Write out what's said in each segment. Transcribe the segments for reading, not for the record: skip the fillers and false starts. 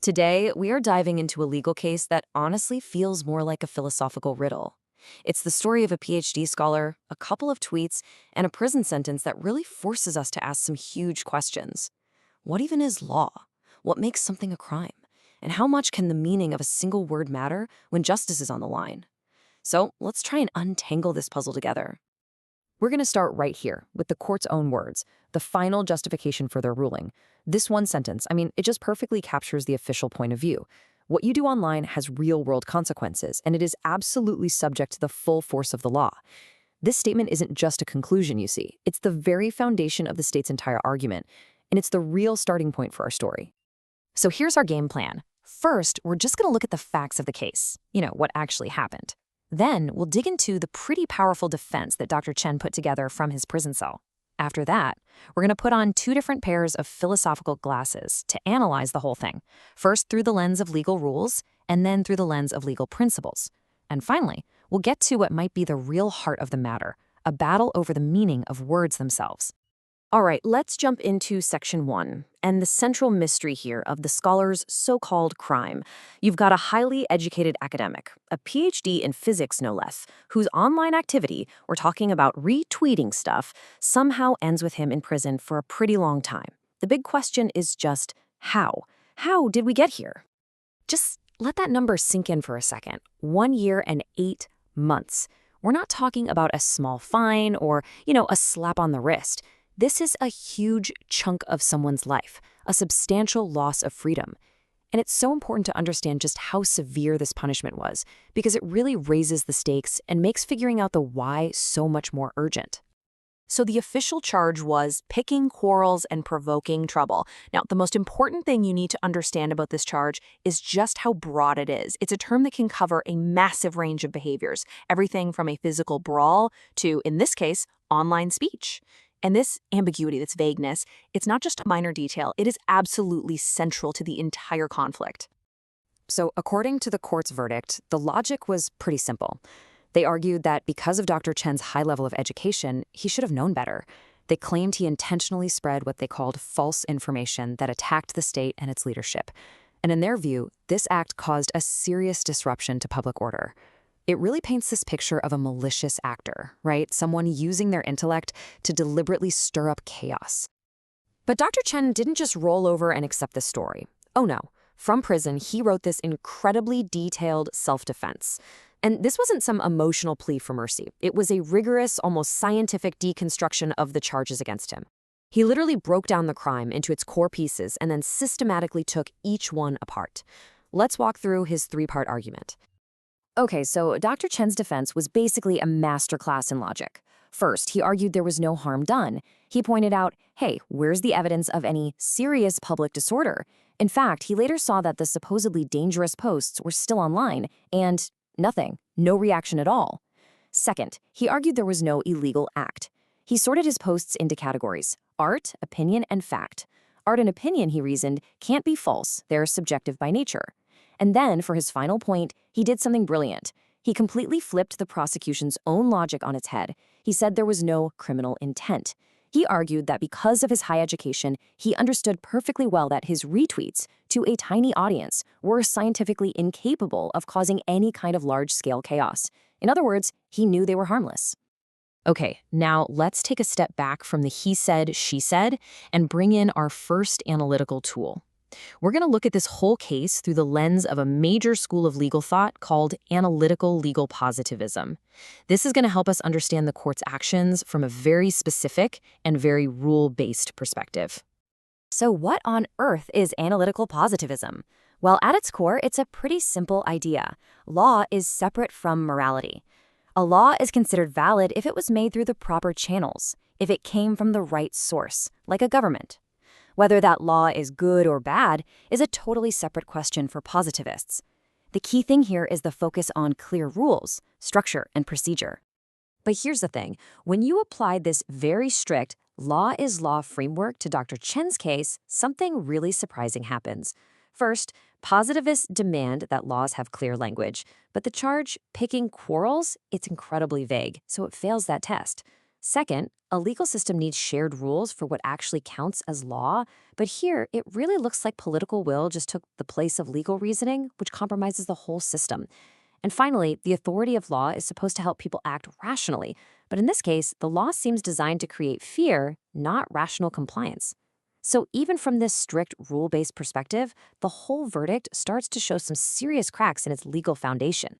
Today, we are diving into a legal case that honestly feels more like a philosophical riddle. It's the story of a PhD scholar, a couple of tweets, and a prison sentence that really forces us to ask some huge questions. What even is law? What makes something a crime? And how much can the meaning of a single word matter when justice is on the line? So let's try and untangle this puzzle together. We're going to start right here with the court's own words, the final justification for their ruling. This one sentence, it just perfectly captures the official point of view. What you do online has real-world consequences, and it is absolutely subject to the full force of the law. This statement isn't just a conclusion, you see. It's the very foundation of the state's entire argument, and it's the real starting point for our story. So here's our game plan. First, we're just going to look at the facts of the case, what actually happened. Then we'll dig into the pretty powerful defense that Dr. Chen put together from his prison cell. After that, we're going to put on two different pairs of philosophical glasses to analyze the whole thing, first through the lens of legal rules, and then through the lens of legal principles. And finally, we'll get to what might be the real heart of the matter, a battle over the meaning of words themselves. All right, let's jump into section 1, and the central mystery here of the scholar's so-called crime. You've got a highly educated academic, a PhD in physics no less, whose online activity, we're talking about retweeting stuff, somehow ends with him in prison for a pretty long time. The big question is just how? How did we get here? Just let that number sink in for a second. 1 year and 8 months. We're not talking about a small fine or, a slap on the wrist. This is a huge chunk of someone's life, a substantial loss of freedom. And it's so important to understand just how severe this punishment was, because it really raises the stakes and makes figuring out the why so much more urgent. So the official charge was picking quarrels and provoking trouble. Now, the most important thing you need to understand about this charge is just how broad it is. It's a term that can cover a massive range of behaviors, everything from a physical brawl to, in this case, online speech. And this ambiguity, this vagueness, it's not just a minor detail, it is absolutely central to the entire conflict. So according to the court's verdict, the logic was pretty simple. They argued that because of Dr. Chen's high level of education, he should have known better. They claimed he intentionally spread what they called false information that attacked the state and its leadership. And in their view, this act caused a serious disruption to public order. It really paints this picture of a malicious actor, right? Someone using their intellect to deliberately stir up chaos. But Dr. Chen didn't just roll over and accept this story. Oh no. From prison, he wrote this incredibly detailed self-defense. And this wasn't some emotional plea for mercy. It was a rigorous, almost scientific deconstruction of the charges against him. He literally broke down the crime into its core pieces and then systematically took each one apart. Let's walk through his 3-part argument. Okay, so Dr. Chen's defense was basically a masterclass in logic. First, he argued there was no harm done. He pointed out, hey, where's the evidence of any serious public disorder? In fact, he later saw that the supposedly dangerous posts were still online, and nothing, no reaction at all. Second, he argued there was no illegal act. He sorted his posts into categories: art, opinion, and fact. Art and opinion, he reasoned, can't be false, they're subjective by nature. And then, for his final point, he did something brilliant. He completely flipped the prosecution's own logic on its head. He said there was no criminal intent. He argued that because of his high education, he understood perfectly well that his retweets to a tiny audience were scientifically incapable of causing any kind of large-scale chaos. In other words, he knew they were harmless. Okay, now let's take a step back from the he said, she said, and bring in our first analytical tool. We're going to look at this whole case through the lens of a major school of legal thought called analytical legal positivism. This is going to help us understand the court's actions from a very specific and very rule-based perspective. So what on earth is analytical positivism? Well, at its core, it's a pretty simple idea. Law is separate from morality. A law is considered valid if it was made through the proper channels, if it came from the right source, like a government. Whether that law is good or bad is a totally separate question for positivists. The key thing here is the focus on clear rules, structure, and procedure. But here's the thing. When you apply this very strict law is law framework to Dr. Chen's case, something really surprising happens. First, positivists demand that laws have clear language, but the charge, picking quarrels, it's incredibly vague, so it fails that test. Second, a legal system needs shared rules for what actually counts as law, but here it really looks like political will just took the place of legal reasoning, which compromises the whole system. And finally, the authority of law is supposed to help people act rationally, but in this case, the law seems designed to create fear, not rational compliance. So even from this strict rule-based perspective, the whole verdict starts to show some serious cracks in its legal foundation.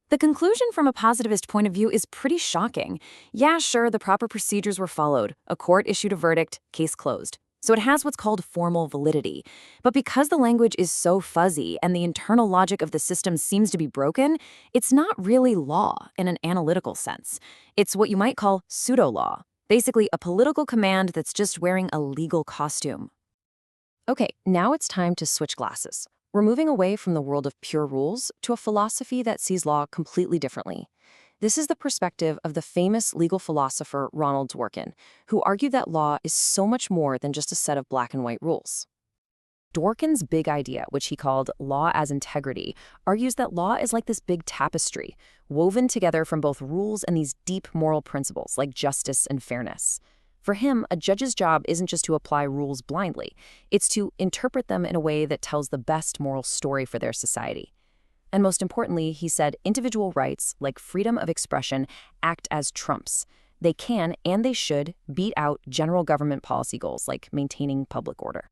The conclusion from a positivist point of view is pretty shocking. Yeah, sure, the proper procedures were followed. A court issued a verdict, case closed. So it has what's called formal validity. But because the language is so fuzzy and the internal logic of the system seems to be broken, it's not really law in an analytical sense. It's what you might call pseudo-law, basically a political command that's just wearing a legal costume. Okay, now it's time to switch glasses. We're moving away from the world of pure rules to a philosophy that sees law completely differently. This is the perspective of the famous legal philosopher Ronald Dworkin, who argued that law is so much more than just a set of black and white rules. Dworkin's big idea, which he called law as integrity, argues that law is like this big tapestry, woven together from both rules and these deep moral principles like justice and fairness. For him, a judge's job isn't just to apply rules blindly. It's to interpret them in a way that tells the best moral story for their society. And most importantly, he said individual rights, like freedom of expression, act as trumps. They can, and they should, beat out general government policy goals like maintaining public order.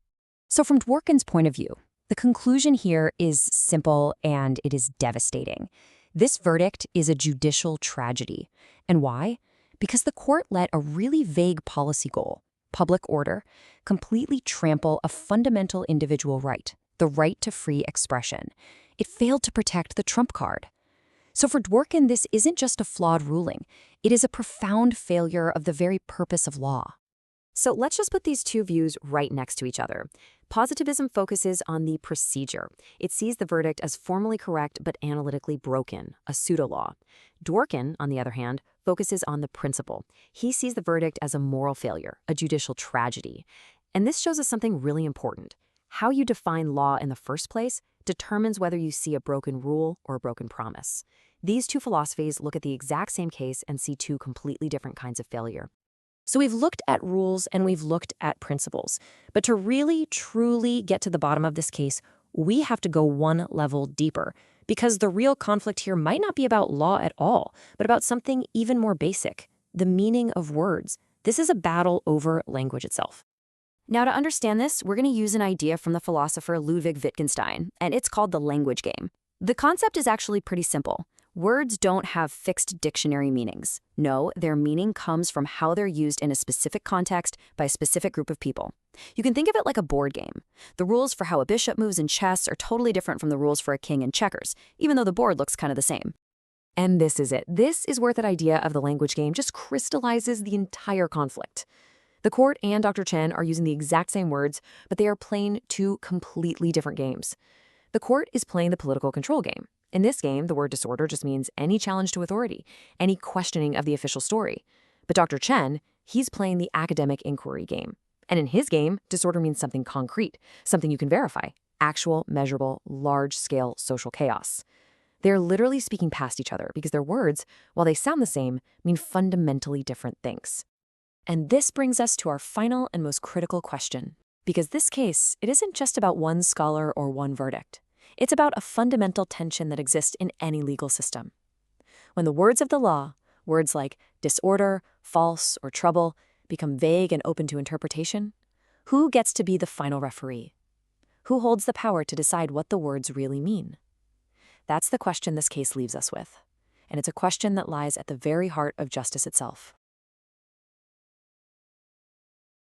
So from Dworkin's point of view, the conclusion here is simple and it is devastating. This verdict is a judicial tragedy. And why? Because the court let a really vague policy goal, public order, completely trample a fundamental individual right, the right to free expression. It failed to protect the trump card. So for Dworkin, this isn't just a flawed ruling. It is a profound failure of the very purpose of law. So let's just put these two views right next to each other. Positivism focuses on the procedure. It sees the verdict as formally correct but analytically broken, a pseudo-law. Dworkin, on the other hand, focuses on the principle. He sees the verdict as a moral failure, a judicial tragedy. And this shows us something really important. How you define law in the first place determines whether you see a broken rule or a broken promise. These two philosophies look at the exact same case and see two completely different kinds of failure. So we've looked at rules and we've looked at principles. But to really, truly get to the bottom of this case, we have to go one level deeper, because the real conflict here might not be about law at all, but about something even more basic, the meaning of words. This is a battle over language itself. Now, to understand this, we're going to use an idea from the philosopher Ludwig Wittgenstein, and it's called the language game. The concept is actually pretty simple. Words don't have fixed dictionary meanings. No, their meaning comes from how they're used in a specific context by a specific group of people. You can think of it like a board game. The rules for how a bishop moves in chess are totally different from the rules for a king in checkers, even though the board looks kind of the same. And this is it. This is where that idea of the language game just crystallizes the entire conflict. The court and Dr. Chen are using the exact same words, but they are playing two completely different games. The court is playing the political control game. In this game, the word disorder just means any challenge to authority, any questioning of the official story. But Dr. Chen, he's playing the academic inquiry game. And in his game, disorder means something concrete, something you can verify, actual, measurable, large-scale social chaos. They're literally speaking past each other because their words, while they sound the same, mean fundamentally different things. And this brings us to our final and most critical question. Because this case, it isn't just about one scholar or one verdict. It's about a fundamental tension that exists in any legal system. When the words of the law, words like disorder, false, or trouble, become vague and open to interpretation, who gets to be the final referee? Who holds the power to decide what the words really mean? That's the question this case leaves us with. And it's a question that lies at the very heart of justice itself.